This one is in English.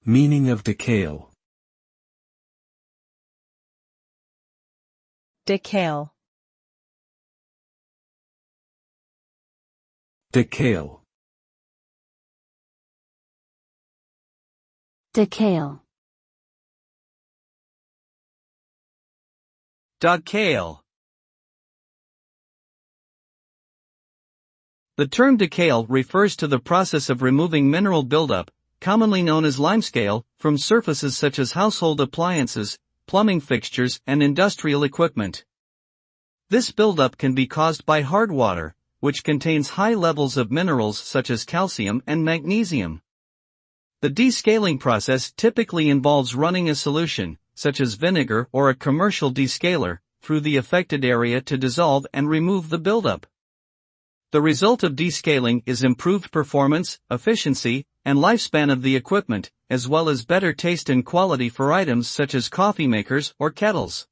Meaning of descale. Descale. Descale. Descale. Descale. The term descale refers to the process of removing mineral buildup, commonly known as limescale, from surfaces such as household appliances, plumbing fixtures, and industrial equipment. This buildup can be caused by hard water, which contains high levels of minerals such as calcium and magnesium. The descaling process typically involves running a solution, such as vinegar or a commercial descaler, through the affected area to dissolve and remove the buildup. The result of descaling is improved performance, efficiency, and lifespan of the equipment, as well as better taste and quality for items such as coffee makers or kettles.